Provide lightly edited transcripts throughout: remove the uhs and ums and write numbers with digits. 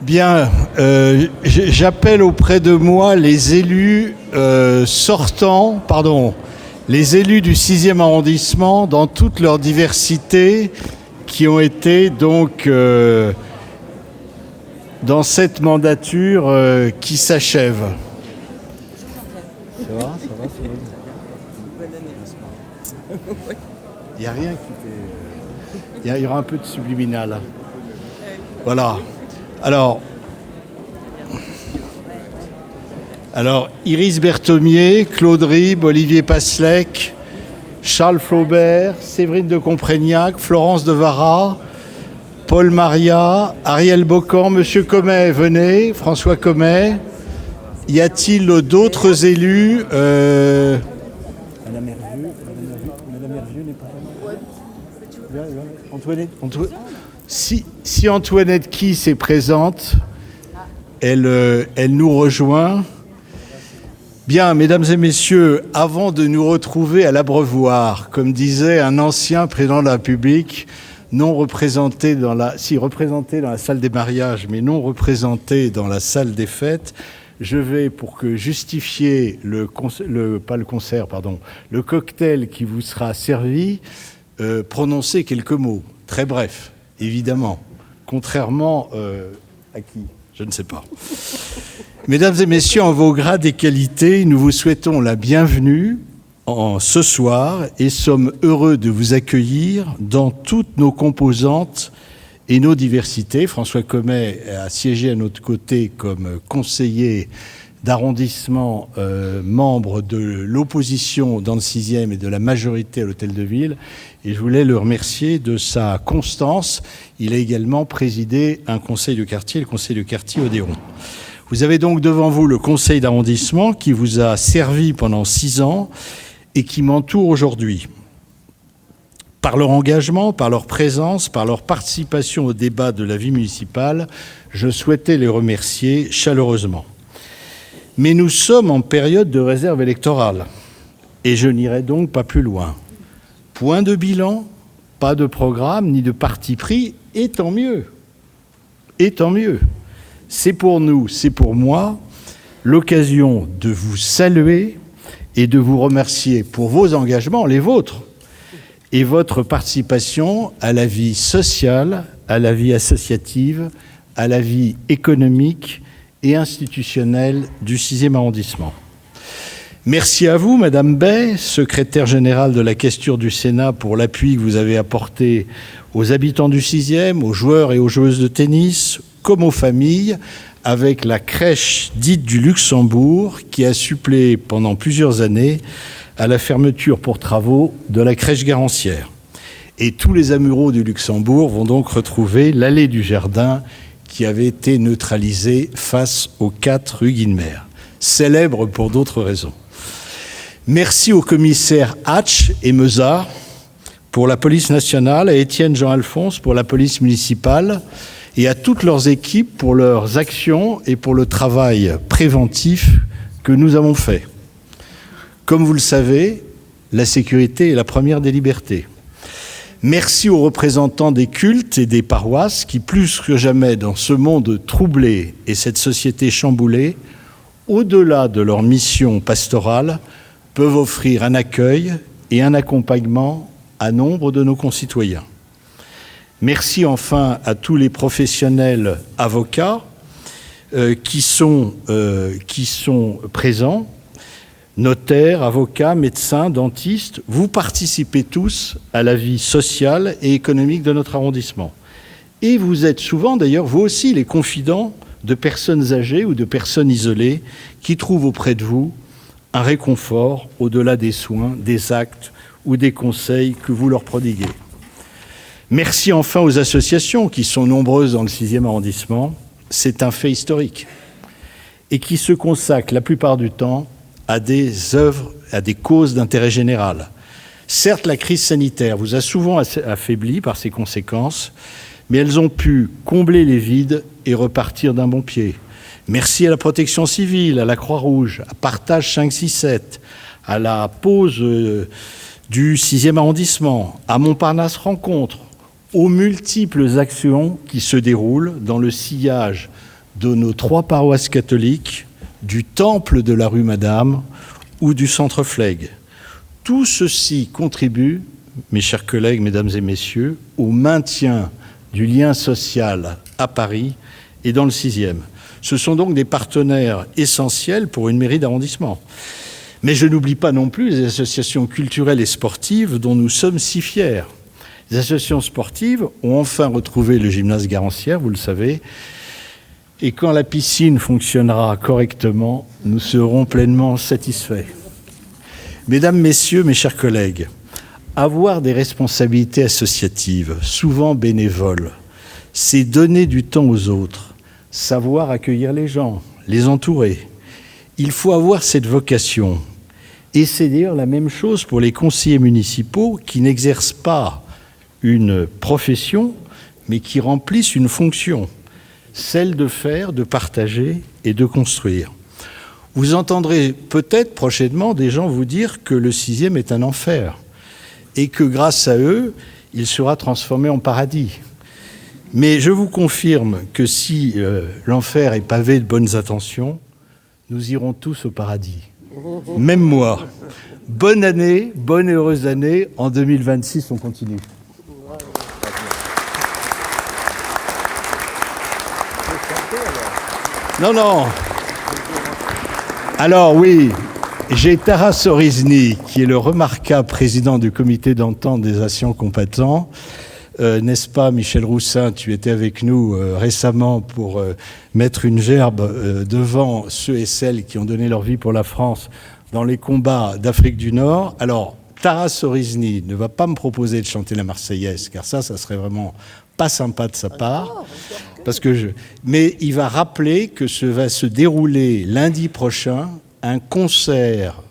Bien, j'appelle auprès de moi les élus les élus du 6e arrondissement dans toute leur diversité qui ont été donc dans cette mandature qui s'achève. Ça va. Il n'y a rien qui fait... Il y aura un peu de subliminal. Voilà. Alors, Iris Berthomier, Claude Ribes, Olivier Passlec, Charles Flaubert, Séverine de Comprégnac, Florence de Vara, Paul Maria, Ariel Bocan, Monsieur Comet, venez, François Comet. Y a-t-il d'autres élus Madame Hervieux n'est pas là. Antoinette. Si Antoinette Kiss est présente, elle nous rejoint. Bien, mesdames et messieurs, avant de nous retrouver à l'Abreuvoir, comme disait un ancien président de la République, représenté dans la salle des mariages, mais non représenté dans la salle des fêtes, je vais, pour que justifier le cocktail qui vous sera servi, prononcer quelques mots, très brefs. Évidemment, contrairement à qui ? Je ne sais pas. Mesdames et messieurs, en vos grades et qualités, nous vous souhaitons la bienvenue ce soir et sommes heureux de vous accueillir dans toutes nos composantes et nos diversités. François Comet a siégé à notre côté comme conseiller d'arrondissement, membre de l'opposition dans le 6e et de la majorité à l'Hôtel de Ville. Et je voulais le remercier de sa constance. Il a également présidé un conseil de quartier, le conseil de quartier Odéon. Vous avez donc devant vous le conseil d'arrondissement qui vous a servi pendant 6 ans et qui m'entoure aujourd'hui. Par leur engagement, par leur présence, par leur participation au débat de la vie municipale, je souhaitais les remercier chaleureusement. Mais nous sommes en période de réserve électorale et je n'irai donc pas plus loin. Point de bilan, pas de programme ni de parti pris, et tant mieux. Et tant mieux. C'est pour nous, c'est pour moi, l'occasion de vous saluer et de vous remercier pour vos engagements, les vôtres, et votre participation à la vie sociale, à la vie associative, à la vie économique et institutionnelle du 6e arrondissement. Merci à vous, Madame Bay, secrétaire générale de la Questure du Sénat, pour l'appui que vous avez apporté aux habitants du 6e, aux joueurs et aux joueuses de tennis, comme aux familles, avec la crèche dite du Luxembourg, qui a suppléé pendant plusieurs années à la fermeture pour travaux de la crèche Garancière. Et tous les amoureux du Luxembourg vont donc retrouver l'allée du jardin qui avait été neutralisée face aux 4 rue Guilmer, célèbre pour d'autres raisons. Merci aux commissaires Hatch et Meza pour la police nationale, à Étienne Jean-Alphonse pour la police municipale et à toutes leurs équipes pour leurs actions et pour le travail préventif que nous avons fait. Comme vous le savez, la sécurité est la première des libertés. Merci aux représentants des cultes et des paroisses qui, plus que jamais dans ce monde troublé et cette société chamboulée, au-delà de leur mission pastorale, peuvent offrir un accueil et un accompagnement à nombre de nos concitoyens. Merci enfin à tous les professionnels avocats qui sont présents, notaires, avocats, médecins, dentistes. Vous participez tous à la vie sociale et économique de notre arrondissement. Et vous êtes souvent, d'ailleurs, vous aussi, les confidents de personnes âgées ou de personnes isolées qui trouvent auprès de vous un réconfort au-delà des soins, des actes ou des conseils que vous leur prodiguez. Merci enfin aux associations qui sont nombreuses dans le 6e arrondissement, c'est un fait historique, et qui se consacrent la plupart du temps à des œuvres, à des causes d'intérêt général. Certes, la crise sanitaire vous a souvent affaibli par ses conséquences, mais elles ont pu combler les vides et repartir d'un bon pied. Merci à la protection civile, à la Croix-Rouge, à Partage 567, à la pause du 6e arrondissement, à Montparnasse Rencontre, aux multiples actions qui se déroulent dans le sillage de nos 3 paroisses catholiques, du temple de la rue Madame ou du centre Flegg. Tout ceci contribue, mes chers collègues, mesdames et messieurs, au maintien du lien social à Paris et dans le 6e. Ce sont donc des partenaires essentiels pour une mairie d'arrondissement. Mais je n'oublie pas non plus les associations culturelles et sportives dont nous sommes si fiers. Les associations sportives ont enfin retrouvé le gymnase Garancière, vous le savez, et quand la piscine fonctionnera correctement, nous serons pleinement satisfaits. Mesdames, Messieurs, mes chers collègues, avoir des responsabilités associatives, souvent bénévoles, c'est donner du temps aux autres, savoir accueillir les gens, les entourer. Il faut avoir cette vocation. Et c'est d'ailleurs la même chose pour les conseillers municipaux qui n'exercent pas une profession, mais qui remplissent une fonction, celle de faire, de partager et de construire. Vous entendrez peut-être prochainement des gens vous dire que le 6e est un enfer et que grâce à eux, il sera transformé en paradis. Mais je vous confirme que si l'enfer est pavé de bonnes intentions, nous irons tous au paradis. Même moi. Bonne année, bonne et heureuse année. En 2026, on continue. Non. Alors oui, j'ai Taras Orizny, qui est le remarquable président du comité d'entente des anciens combattants. N'est-ce pas, Michel Roussin, tu étais avec nous récemment pour mettre une gerbe devant ceux et celles qui ont donné leur vie pour la France dans les combats d'Afrique du Nord. Alors, Taras Orizny ne va pas me proposer de chanter la Marseillaise, car ça serait vraiment pas sympa de sa part. Mais il va rappeler que va se dérouler lundi prochain un concert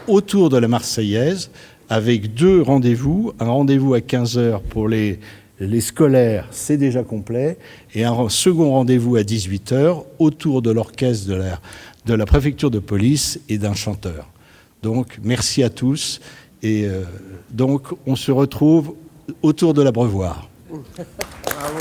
autour de la Marseillaise, avec 2 rendez-vous, un rendez-vous à 15h pour les scolaires, c'est déjà complet, et un second rendez-vous à 18h autour de l'orchestre de la préfecture de police et d'un chanteur. Donc, merci à tous, et donc on se retrouve autour de l'Abreuvoir. Bravo.